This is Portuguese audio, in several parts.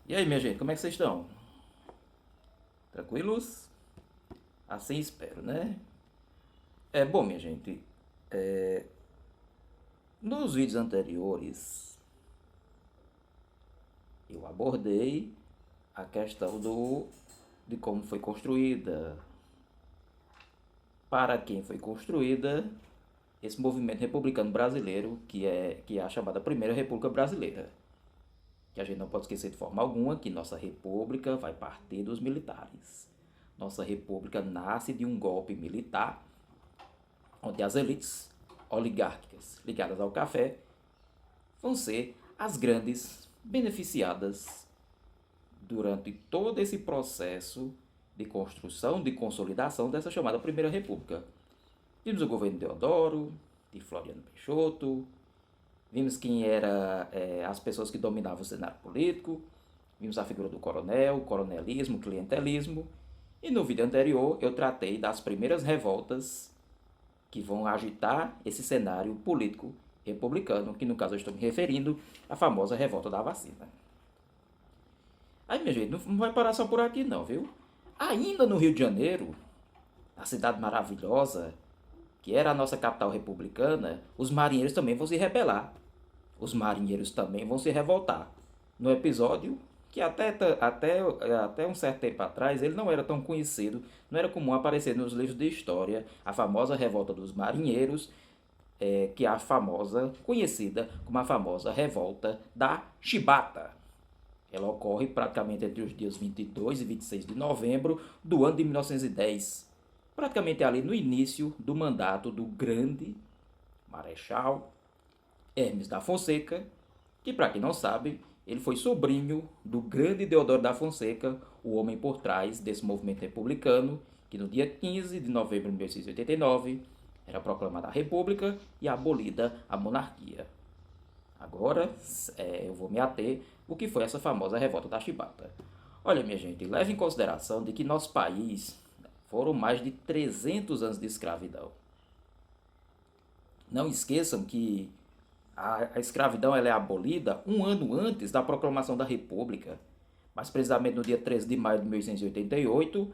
E aí, minha gente, como é que vocês estão? Tranquilos? Assim espero, né? Bom, minha gente, nos vídeos anteriores eu abordei a questão de como foi construída, para quem foi construída esse movimento republicano brasileiro, que é a chamada Primeira República Brasileira. Que a gente não pode esquecer de forma alguma que nossa república vai partir dos militares. Nossa república nasce de um golpe militar onde as elites oligárquicas ligadas ao café vão ser as grandes beneficiadas durante todo esse processo de construção, de consolidação dessa chamada Primeira República. Vimos o governo Deodoro, de Floriano Peixoto, vimos quem eram as pessoas que dominavam o cenário político, vimos a figura do coronel, coronelismo, clientelismo, e no vídeo anterior eu tratei das primeiras revoltas que vão agitar esse cenário político republicano, que no caso eu estou me referindo à famosa revolta da vacina. Aí, minha gente, não vai parar só por aqui não, viu? Ainda no Rio de Janeiro, a cidade maravilhosa, que era a nossa capital republicana, os marinheiros também vão se rebelar. Os marinheiros também vão se revoltar. No episódio que até um certo tempo atrás ele não era tão conhecido, não era comum aparecer nos livros de história a famosa revolta dos marinheiros, que é a famosa, conhecida como a famosa revolta da Chibata. Ela ocorre praticamente entre os dias 22 e 26 de novembro do ano de 1910, praticamente ali no início do mandato do grande Marechal Hermes da Fonseca, que para quem não sabe, ele foi sobrinho do grande Deodoro da Fonseca, o homem por trás desse movimento republicano, que no dia 15 de novembro de 1889 era proclamada a República e abolida a monarquia. Agora eu vou me ater o que foi essa famosa revolta da Chibata. Olha, minha gente, leve em consideração de que nosso país foram mais de 300 anos de escravidão. Não esqueçam que a escravidão ela é abolida um ano antes da proclamação da República. Mas precisamente no dia 13 de maio de 1888,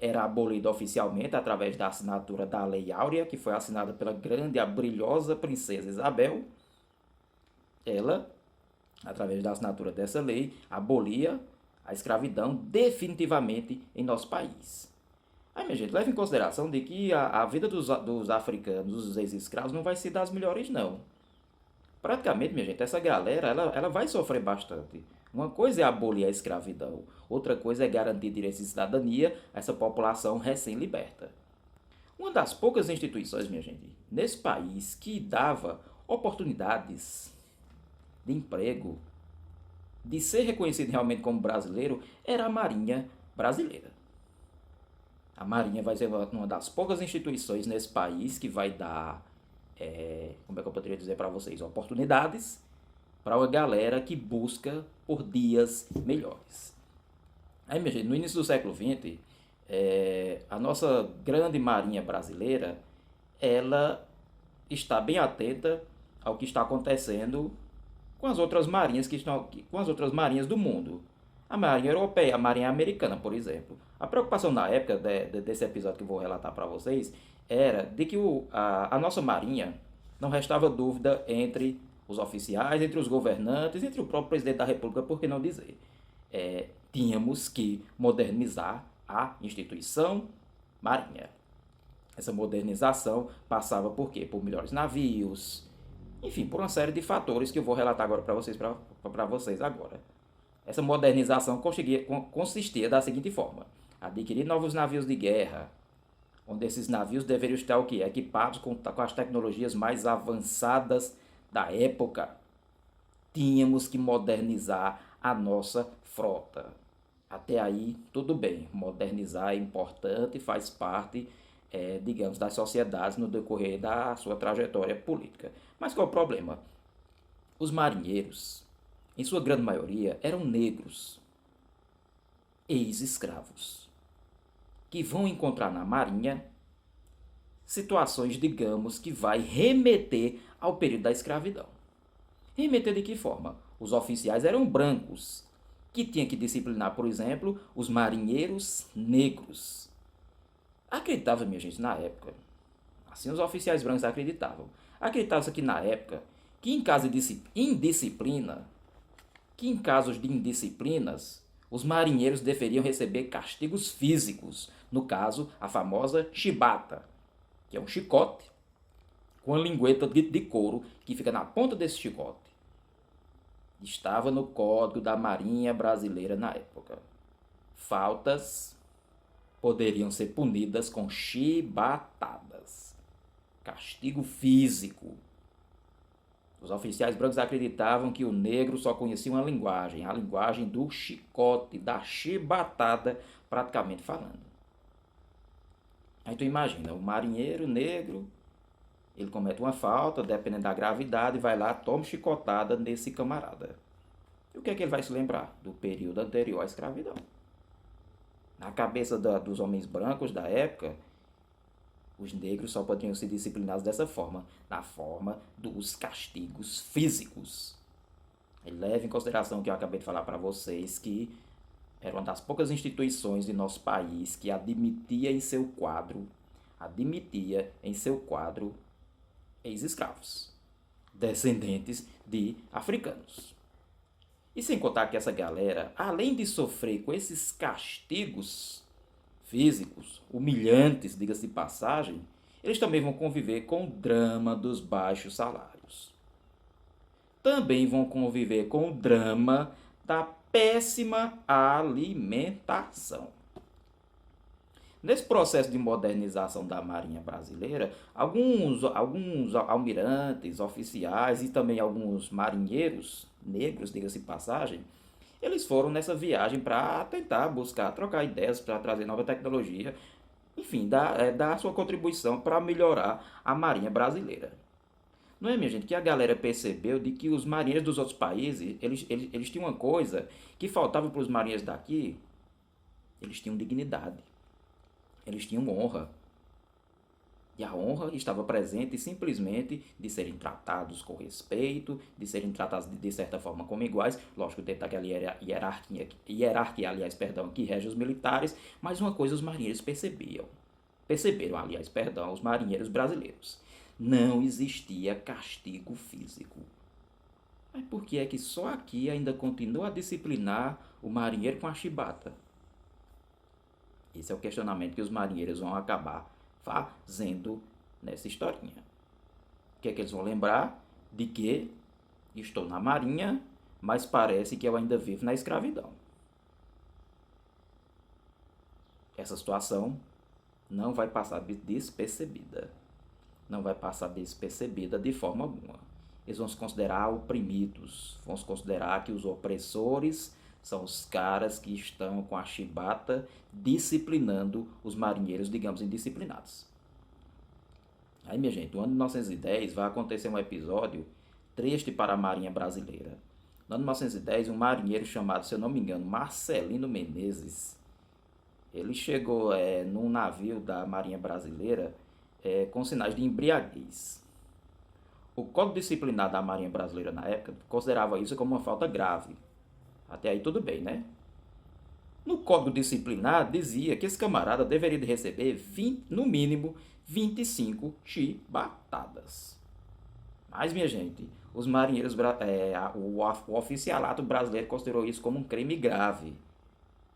era abolida oficialmente através da assinatura da Lei Áurea, que foi assinada pela grande e brilhosa princesa Isabel. Ela, através da assinatura dessa lei, abolia a escravidão definitivamente em nosso país. Aí, minha gente, leve em consideração de que a vida dos africanos, dos ex-escravos, não vai ser das melhores, não. Praticamente, minha gente, essa galera, ela vai sofrer bastante. Uma coisa é abolir a escravidão, outra coisa é garantir direitos de cidadania a essa população recém-liberta. Uma das poucas instituições, minha gente, nesse país que dava oportunidades de emprego, de ser reconhecido realmente como brasileiro, era a Marinha Brasileira. A Marinha vai ser uma das poucas instituições nesse país que vai dar, como é que eu poderia dizer para vocês, oportunidades para uma galera que busca por dias melhores. Aí, minha gente, no início do século XX, a nossa grande marinha brasileira, ela está bem atenta ao que está acontecendo com as outras marinhas com as outras marinhas do mundo. A marinha europeia, a marinha americana, por exemplo. A preocupação na época desse episódio que eu vou relatar para vocês era de que a nossa marinha não restava dúvida entre os oficiais, entre os governantes, entre o próprio presidente da República, por que não dizer. Tínhamos que modernizar a instituição marinha. Essa modernização passava por quê? Por melhores navios, enfim, por uma série de fatores que eu vou relatar agora para vocês agora. Essa modernização consistia da seguinte forma: adquirir novos navios de guerra, onde esses navios deveriam estar o quê? Equipados com as tecnologias mais avançadas da época. Tínhamos que modernizar a nossa frota. Até aí, tudo bem. Modernizar é importante, faz parte, digamos, das sociedades no decorrer da sua trajetória política. Mas qual é o problema? Os marinheiros, em sua grande maioria, eram negros, ex-escravos, que vão encontrar na marinha situações, digamos, que vai remeter ao período da escravidão. Remeter de que forma? Os oficiais eram brancos, que tinha que disciplinar, por exemplo, os marinheiros negros. Acreditava, minha gente, na época. Assim os oficiais brancos acreditavam. Acreditava-se que na época, que em caso de indisciplina, que em casos de indisciplinas, os marinheiros deveriam receber castigos físicos. No caso, a famosa chibata, que é um chicote com a lingueta de couro que fica na ponta desse chicote. Estava no Código da Marinha Brasileira na época. Faltas poderiam ser punidas com chibatadas. Castigo físico. Os oficiais brancos acreditavam que o negro só conhecia uma linguagem, a linguagem do chicote, da chibatada, praticamente falando. Aí tu imagina, o marinheiro negro, ele comete uma falta, dependendo da gravidade, vai lá, toma chicotada nesse camarada. E o que é que ele vai se lembrar? Do período anterior à escravidão. Na cabeça dos homens brancos da época, os negros só poderiam ser disciplinados dessa forma, na forma dos castigos físicos. E leve em consideração que eu acabei de falar para vocês que era uma das poucas instituições de nosso país que admitia em seu quadro ex-escravos, descendentes de africanos. E sem contar que essa galera, além de sofrer com esses castigos físicos, humilhantes, diga-se de passagem, eles também vão conviver com o drama dos baixos salários. Também vão conviver com o drama da péssima alimentação. Nesse processo de modernização da Marinha Brasileira, alguns almirantes, oficiais e também alguns marinheiros negros, diga-se de passagem, eles foram nessa viagem para tentar buscar, trocar ideias, para trazer nova tecnologia, enfim, dar sua contribuição para melhorar a Marinha Brasileira. Não é, minha gente, que a galera percebeu de que os marinheiros dos outros países, eles tinham uma coisa que faltava para os marinheiros daqui, eles tinham dignidade, eles tinham honra. E a honra estava presente simplesmente de serem tratados com respeito, de serem tratados de certa forma como iguais, lógico, dentro daquela hierarquia, aliás, perdão, que rege os militares, mas uma coisa os marinheiros perceberam, aliás, perdão, os marinheiros brasileiros. Não existia castigo físico. Mas por que é que só aqui ainda continua a disciplinar o marinheiro com a chibata? Esse é o questionamento que os marinheiros vão acabar fazendo nessa historinha. O que é que eles vão lembrar? De que estou na marinha, mas parece que eu ainda vivo na escravidão. Essa situação não vai passar despercebida. Não vai passar despercebida de forma alguma. Eles vão se considerar oprimidos, vão se considerar que os opressores são os caras que estão com a chibata disciplinando os marinheiros, digamos, indisciplinados. Aí, minha gente, no ano de 1910 vai acontecer um episódio triste para a Marinha Brasileira. No ano de 1910, um marinheiro chamado, se eu não me engano, Marcelino Menezes, ele chegou num navio da Marinha Brasileira com sinais de embriaguez. O Código Disciplinar da Marinha Brasileira na época considerava isso como uma falta grave. Até aí tudo bem, né? No Código Disciplinar dizia que esse camarada deveria receber, no mínimo, 25 chibatadas. Mas, minha gente, os marinheiros, o oficialato brasileiro considerou isso como um crime grave.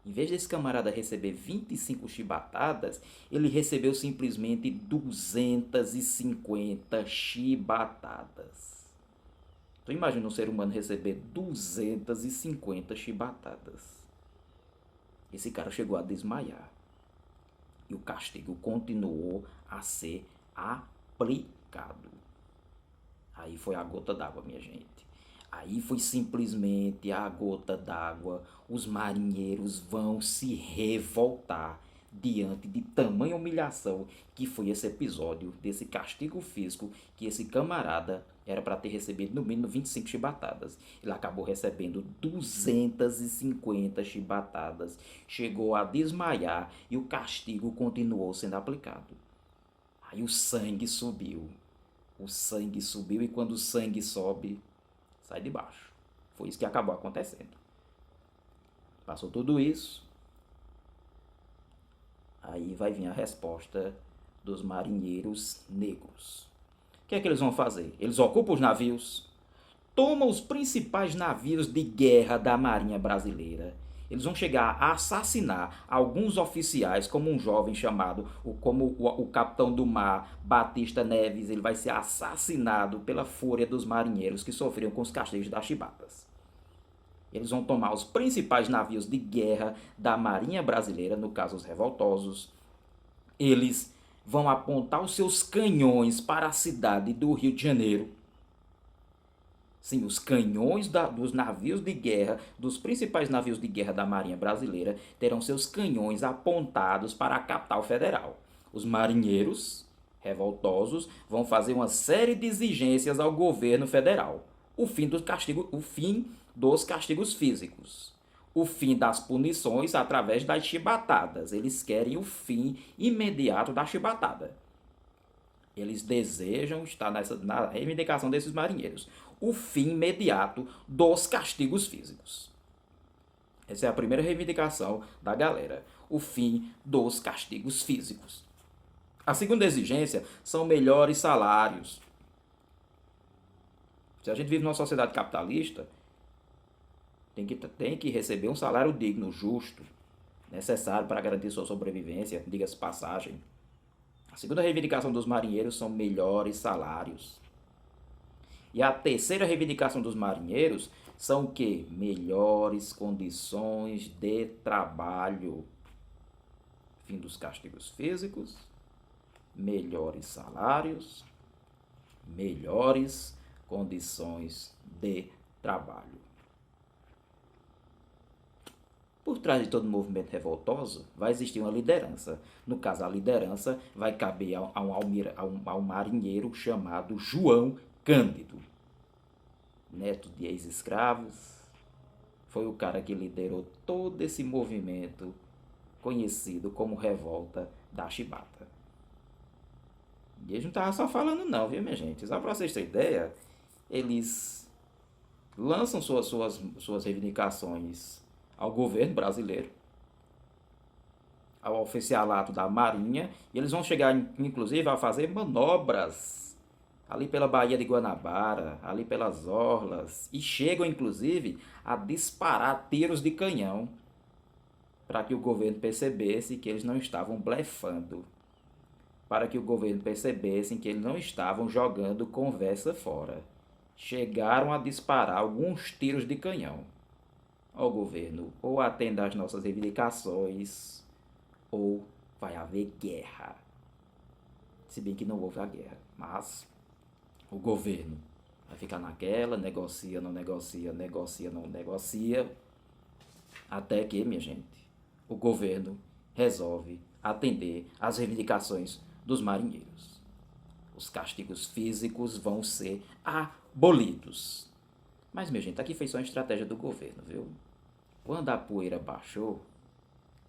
Em vez desse camarada receber 25 chibatadas, ele recebeu simplesmente 250 chibatadas. Tu imagina um ser humano receber 250 chibatadas. Esse cara chegou a desmaiar. E o castigo continuou a ser aplicado. Aí foi a gota d'água, minha gente. Aí foi simplesmente a gota d'água. Os marinheiros vão se revoltar diante de tamanha humilhação que foi esse episódio, desse castigo físico que esse camarada era para ter recebido no mínimo 25 chibatadas. Ele acabou recebendo 250 chibatadas, chegou a desmaiar e o castigo continuou sendo aplicado. Aí o sangue subiu. O sangue subiu e quando o sangue sobe, sai de baixo. Foi isso que acabou acontecendo. Passou tudo isso, aí vai vir a resposta dos marinheiros negros. O que é que eles vão fazer? Eles ocupam os navios, tomam os principais navios de guerra da Marinha Brasileira. Eles vão chegar a assassinar alguns oficiais, como um jovem chamado, como o capitão do mar, Batista Neves. Ele vai ser assassinado pela fúria dos marinheiros que sofriam com os castigos das chibatas. Eles vão tomar os principais navios de guerra da Marinha Brasileira, no caso os revoltosos. Eles vão apontar os seus canhões para a cidade do Rio de Janeiro. Sim, os canhões dos navios de guerra, dos principais navios de guerra da Marinha Brasileira, terão seus canhões apontados para a capital federal. Os marinheiros revoltosos vão fazer uma série de exigências ao governo federal. O fim dos castigos físicos. O fim das punições através das chibatadas. Eles querem o fim imediato da chibatada. Eles desejam, está na reivindicação desses marinheiros, o fim imediato dos castigos físicos. Essa é a primeira reivindicação da galera, o fim dos castigos físicos. A segunda exigência são melhores salários. Se a gente vive numa sociedade capitalista, tem que receber um salário digno, justo, necessário para garantir sua sobrevivência, diga-se passagem. A segunda reivindicação dos marinheiros são melhores salários. E a terceira reivindicação dos marinheiros são o quê? Melhores condições de trabalho. Fim dos castigos físicos, melhores salários, melhores condições de trabalho. Por trás de todo movimento revoltoso vai existir uma liderança. No caso, a liderança vai caber a um marinheiro chamado João Cândido, neto de ex-escravos. Foi o cara que liderou todo esse movimento conhecido como Revolta da Chibata. E eles não estavam só falando não, viu, minha gente? Só para vocês terem ideia, eles lançam suas reivindicações ao governo brasileiro, ao oficialato da Marinha, e eles vão chegar, inclusive, a fazer manobras ali pela Baía de Guanabara, ali pelas orlas, e chegam, inclusive, a disparar tiros de canhão para que o governo percebesse que eles não estavam blefando, para que o governo percebesse que eles não estavam jogando conversa fora. Chegaram a disparar alguns tiros de canhão. Ó governo, ou atenda às nossas reivindicações, ou vai haver guerra. Se bem que não houve a guerra, mas o governo vai ficar naquela, negocia, não negocia, negocia, não negocia, até que, minha gente, o governo resolve atender às reivindicações dos marinheiros. Os castigos físicos vão ser abolidos. Mas, minha gente, aqui foi só uma estratégia do governo, viu? Quando a poeira baixou,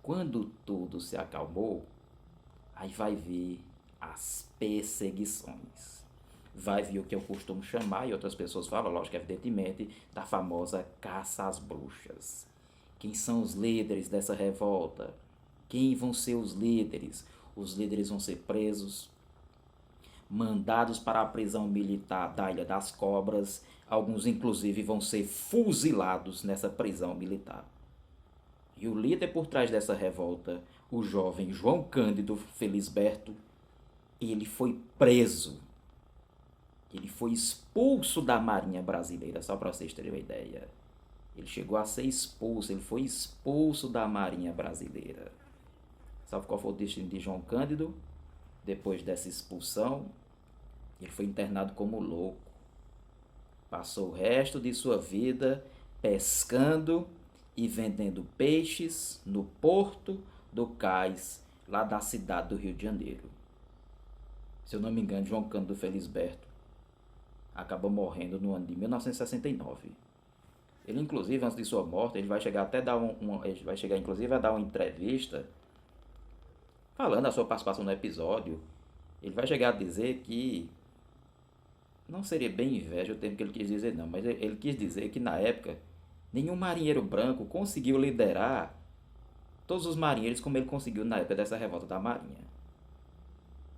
quando tudo se acalmou, aí vai vir as perseguições. Vai vir o que eu costumo chamar, e outras pessoas falam, lógico, evidentemente, da famosa caça às bruxas. Quem são os líderes dessa revolta? Quem vão ser os líderes? Os líderes vão ser presos, mandados para a prisão militar da Ilha das Cobras. Alguns, inclusive, vão ser fuzilados nessa prisão militar. E o líder por trás dessa revolta, o jovem João Cândido Felisberto, ele foi preso. Ele foi expulso da Marinha Brasileira, só para vocês terem uma ideia. Ele chegou a ser expulso, ele foi expulso da Marinha Brasileira. Sabe qual foi o destino de João Cândido? Depois dessa expulsão, ele foi internado como louco. Passou o resto de sua vida pescando e vendendo peixes no Porto do Cais, lá da cidade do Rio de Janeiro. Se eu não me engano, João Cândido Felisberto acabou morrendo no ano de 1969. Ele, inclusive, antes de sua morte, ele vai chegar até dar ele vai chegar, inclusive, a dar uma entrevista falando da sua participação no episódio. Ele vai chegar a dizer que não seria bem inveja o termo que ele quis dizer, não, mas ele quis dizer que na época Nenhum marinheiro branco conseguiu liderar todos os marinheiros como ele conseguiu na época dessa revolta da Marinha.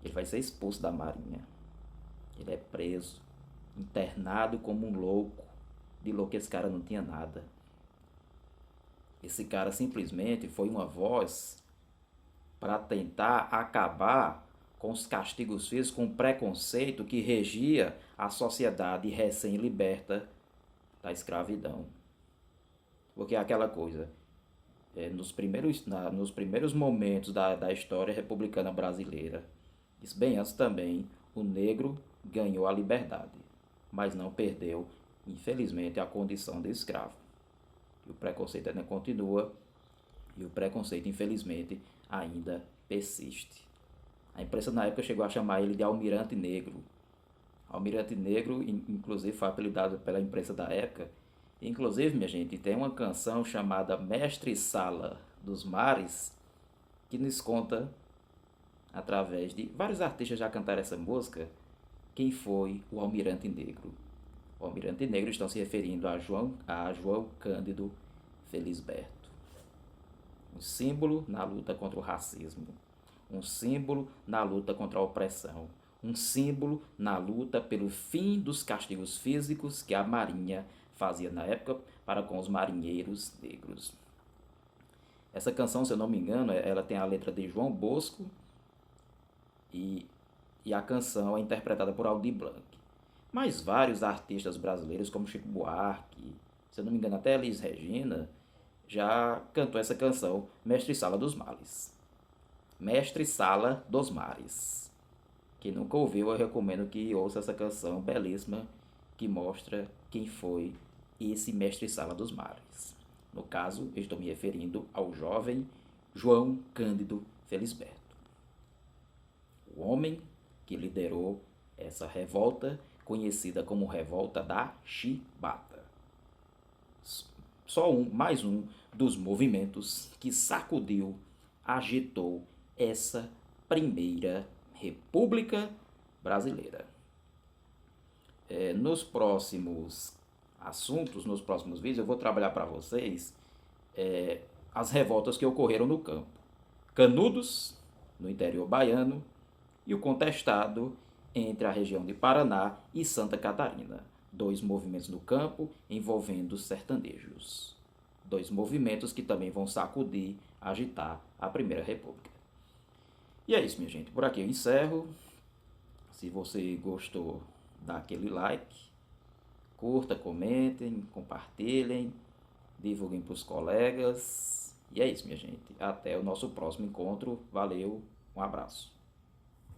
Ele vai ser expulso da Marinha. Ele é preso, internado como um louco. De louco esse cara não tinha nada. Esse cara simplesmente foi uma voz para tentar acabar com os castigos físicos, com o preconceito que regia a sociedade recém-liberta da escravidão. Porque é aquela coisa, nos primeiros momentos da história republicana brasileira, isso bem antes também, o negro ganhou a liberdade, mas não perdeu, infelizmente, a condição de escravo. E o preconceito ainda continua, e o preconceito, infelizmente, ainda persiste. A imprensa na época chegou a chamar ele de Almirante Negro. Almirante Negro, inclusive, foi apelidado pela imprensa da época. Inclusive, minha gente, tem uma canção chamada Mestre Sala dos Mares, que nos conta, através de vários artistas já cantaram essa música, quem foi o Almirante Negro. O Almirante Negro estão se referindo a João Cândido Felisberto. Um símbolo na luta contra o racismo. Um símbolo na luta contra a opressão. Um símbolo na luta pelo fim dos castigos físicos que a Marinha fazia na época para com os marinheiros negros. Essa canção, se eu não me engano, ela tem a letra de João Bosco e a canção é interpretada por Aldir Blanc. Mas vários artistas brasileiros, como Chico Buarque, se eu não me engano até Elis Regina, já cantou essa canção, Mestre Sala dos Males. Mestre Sala dos Mares. Quem nunca ouviu, eu recomendo que ouça essa canção belíssima que mostra quem foi esse Mestre Sala dos Mares. No caso, eu estou me referindo ao jovem João Cândido Felisberto. O homem que liderou essa revolta, conhecida como Revolta da Chibata. Mais um dos movimentos que sacudiu, agitou essa primeira República Brasileira. Nos próximos assuntos, nos próximos vídeos, eu vou trabalhar para vocês as revoltas que ocorreram no campo. Canudos, no interior baiano, e o contestado entre a região de Paraná e Santa Catarina. 2 movimentos no campo envolvendo sertanejos. 2 movimentos que também vão sacudir, agitar a Primeira República. E é isso, minha gente. Por aqui eu encerro. Se você gostou, dá aquele like. Curta, comentem, compartilhem, divulguem para os colegas. E é isso, minha gente. Até o nosso próximo encontro. Valeu, um abraço.